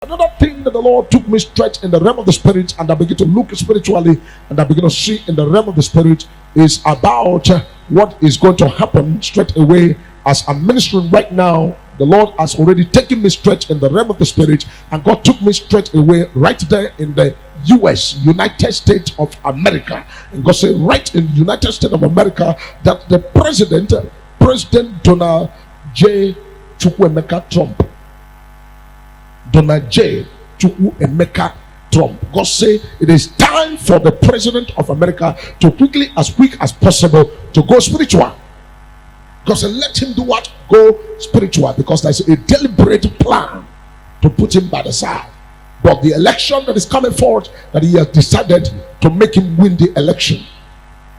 Another thing that the Lord took me straight in the realm of the spirit, and I begin to look spiritually, and I begin to see in the realm of the spirit, is about what is going to happen straight away as I'm ministering right now. The Lord has already taken me straight in the realm of the spirit, and God took me straight away right there in the US, United States of America. And God said, right in United States of America, that the President Donald J. Trump, Donald J. Trump. God say it is time for the President of America to quick as possible to go spiritual. God said, let him do what? Go spiritual, because there's a deliberate plan to put him by the side. But the election that is coming forward, that he has decided to make him win the election,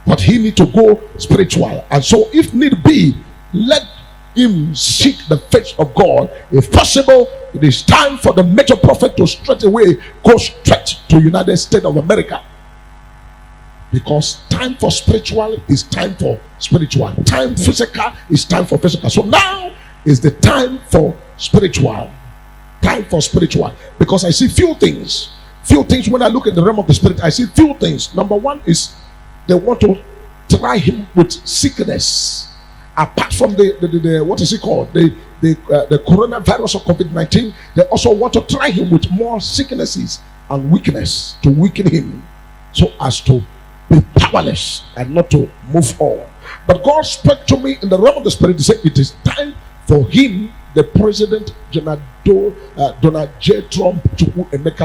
but he need to go spiritual. And so if need be, let him seek the face of God. If possible, it is time for the major prophet to straight away go straight to United States of America, because time for spiritual is time for spiritual, time physical is time for physical. So now is the time for spiritual, because I see few things when I look at the realm of the spirit. I see few things. Number one is they want to try him with sickness. Apart from the what is it called, the coronavirus or COVID-19, they also want to try him with more sicknesses and weakness to weaken him, so as to be powerless and not to move on. But God spoke to me in the realm of the spirit to say it is time for him, the President Donald J. Trump,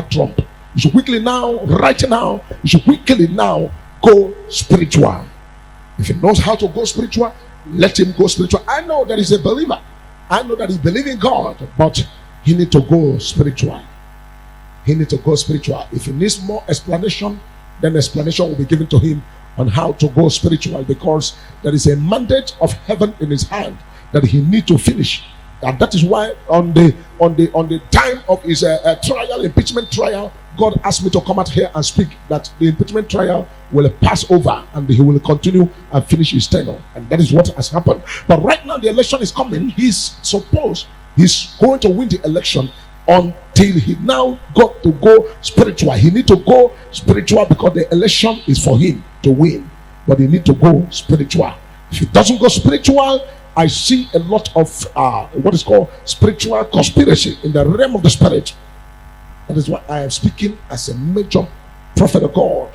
Trump. You should quickly now, right now, you should quickly now go spiritual. If he knows how to go spiritual, let him go spiritual. I know that he's a believer. I know that he believes in God, but he needs to go spiritual. If he needs more explanation, then explanation will be given to him on how to go spiritual, because there is a mandate of heaven in his hand that he needs to finish. And that is why on the time of his impeachment trial, God asked me to come out here and speak that the impeachment trial will pass over and he will continue and finish his tenure. And that is what has happened. But right now the election is coming. He's going to win the election until he now got to go spiritual. He need to go spiritual because the election is for him to win. But he need to go spiritual. If he doesn't go spiritual, I see a lot of what is called spiritual conspiracy in the realm of the spirit. That is why I am speaking as a major prophet of God.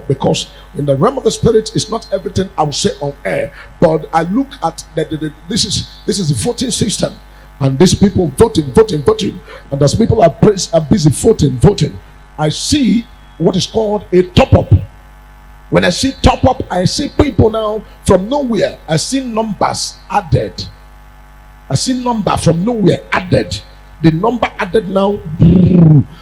Because in the realm of the spirit, it's not everything I will say on air. But I look at this is the voting system, and these people voting, and as people are busy voting, I see what is called a top-up. When I see top-up, I see people now from nowhere. I see numbers added. From nowhere added. The number added now,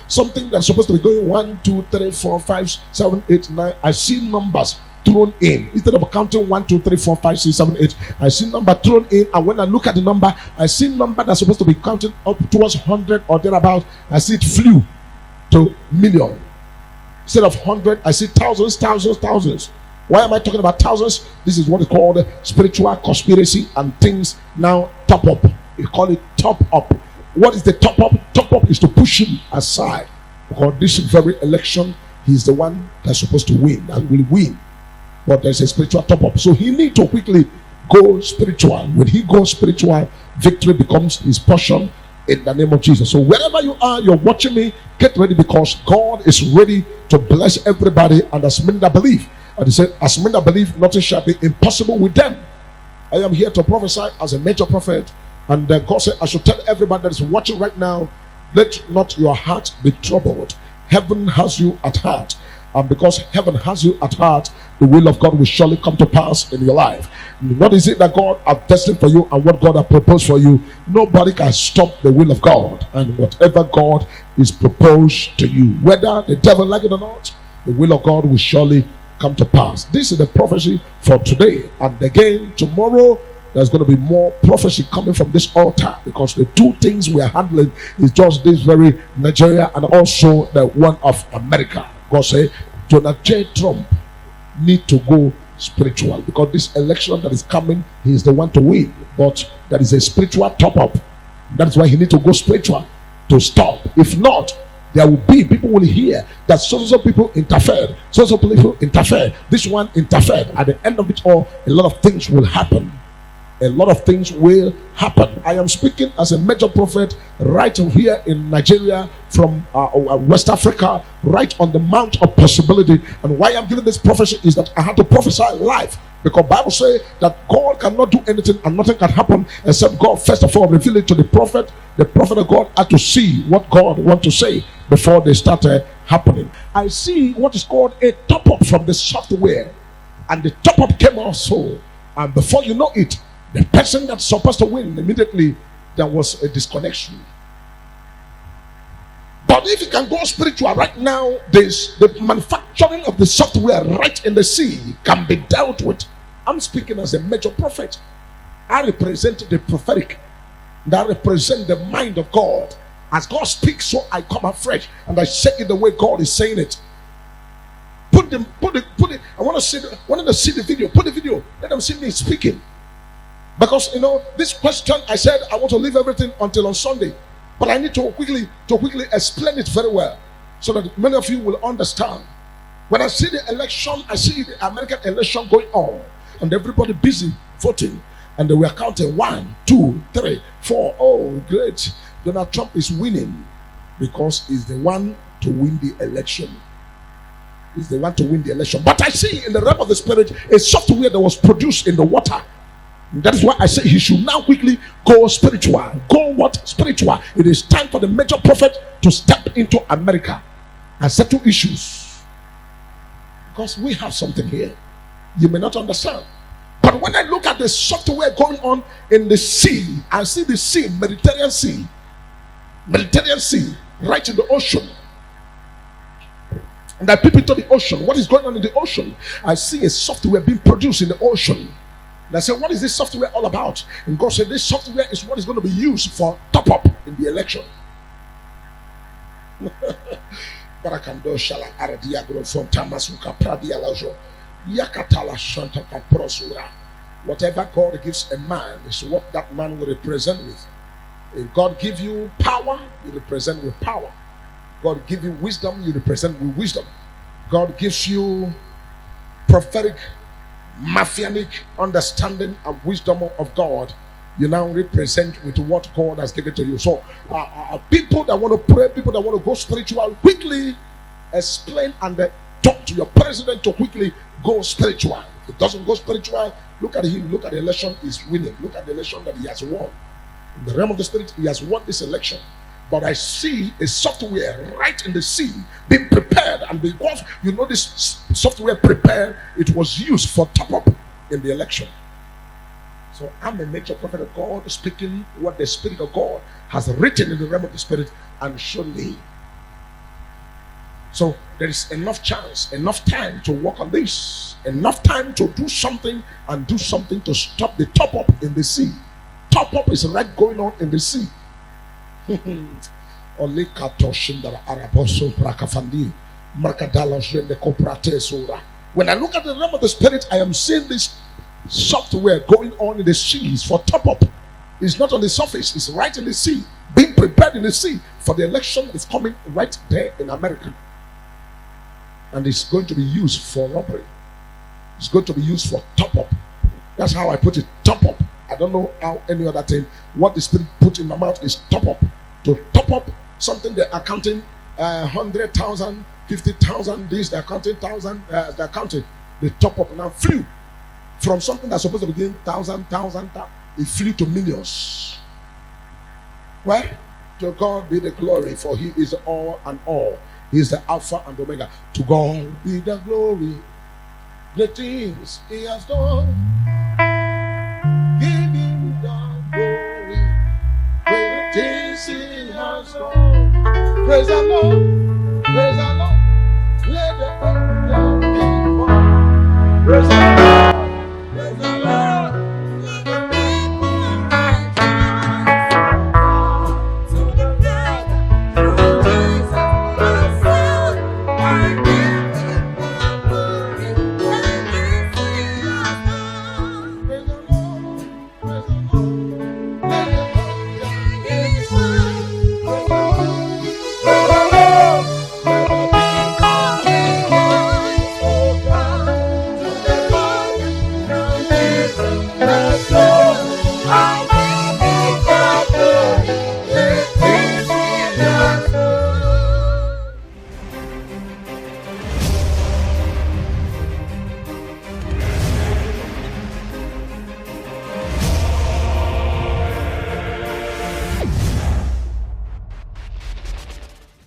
something that's supposed to be going 1, 2, 3, 4, 5, 7, 8, 9. I see numbers thrown in. Instead of counting 1, 2, 3, 4, 5, 6, 7, 8, I see number thrown in. And when I look at the number, I see number that's supposed to be counted up towards 100 or thereabout. I see it flew to million. Instead of 100, I see thousands. Why am I talking about thousands? This is what is called spiritual conspiracy, and things now top up. You call it top up. What is the top up? Top up is to push him aside, because this very election, he's the one that's supposed to win and will win. But there's a spiritual top up. So he needs to quickly go spiritual. When he goes spiritual, victory becomes his portion in the name of Jesus. So wherever you are, you're watching me, get ready, because God is ready to bless everybody. And as many that believe, and he said, as many that believe, nothing shall be impossible with them. I am here to prophesy as a major prophet. And God said, I should tell everybody that is watching right now, let not your heart be troubled. Heaven has you at heart. And because heaven has you at heart, the will of God will surely come to pass in your life. What is it that God has destined for you and what God has proposed for you? Nobody can stop the will of God. And whatever God is proposed to you, whether the devil like it or not, the will of God will surely come to pass. This is the prophecy for today. And again, tomorrow, there's going to be more prophecy coming from this altar, because the two things we are handling is just this very Nigeria and also the one of America. God say Donald J. Trump need to go spiritual, because this election that is coming, he is the one to win. But there is a spiritual top up That's why he need to go spiritual to stop. If not, there will be people will hear that so people interfered, so people interfered, this one interfered. At the end of it all, a lot of things will happen. A lot of things will happen. I am speaking as a major prophet right here in Nigeria, from West Africa, right on the Mount of Possibility. And why I'm giving this prophecy is that I had to prophesy life, because Bible says that God cannot do anything and nothing can happen except God first of all reveal it to the prophet. The prophet of God had to see what God wants to say before they started happening. I see what is called a top-up from the software, and the top-up came also, and before you know it, the person that's supposed to win, immediately there was a disconnection. But if you can go spiritual right now, the manufacturing of the software right in the sea can be dealt with. I'm speaking as a major prophet. I represent the prophetic, that represent the mind of God. As God speaks, so I come afresh and I say it the way God is saying it. Put it. I want to see the video. Put the video. Let them see me speaking. Because this question, I said I want to leave everything until on Sunday, but I need to quickly explain it very well, so that many of you will understand. When I see the election, I see the American election going on, and everybody busy voting, and they were counting 1, 2, 3, 4. Oh, great! Donald Trump is winning because he's the one to win the election. He's the one to win the election. But I see in the realm of the spirit a software that was produced in the water. That is why I say he should now quickly go spiritual. Go what? Spiritual. It is time for the major prophet to step into America and settle issues. Because we have something here. You may not understand. But when I look at the software going on in the sea, I see the sea, Mediterranean Sea, right in the ocean. And I peep into the ocean. What is going on in the ocean? I see a software being produced in the ocean. And I said, what is this software all about? And God said, this software is what is going to be used for top-up in the election. Whatever God gives a man is what that man will represent with. If God gives you power, you represent with power. God gives you wisdom, you represent with wisdom. God gives you prophetic, messianic understanding and wisdom of God, you now represent with what God has given to you. So people that want to pray, people that want to go spiritual, quickly explain and talk to your president to quickly go spiritual. If it doesn't go spiritual, look at him, look at the election he's winning, look at the election that he has won. In the realm of the spirit, he has won this election. But I see a software right in the sea being prepared, and because this software prepared, it was used for top-up in the election. So I'm a major prophet of God, speaking what the Spirit of God has written in the realm of the spirit and shown me. So there is enough chance, enough time to work on this, enough time to do something and do something to stop the top-up in the sea. Top-up is right going on in the sea. When I look at the realm of the spirit, I am seeing this software going on in the seas for top-up. It's not on the surface, it's right in the sea, being prepared in the sea for the election is coming right there in America. And it's going to be used for robbery. It's going to be used for top-up. That's how I put it, top-up. I don't know how any other thing. What the Spirit put in my mouth is top-up. To top up something they are counting 100,000, 50,000, this they're counting 1,000, they're counting. The top-up now flew from something that's supposed to be 1,000, it flew to millions. Why? To God be the glory, for He is all and all. He is the Alpha and Omega. To God be the glory. The things He has done. Give Him the glory. The things He has done. Praise the Lord. Praise the Lord.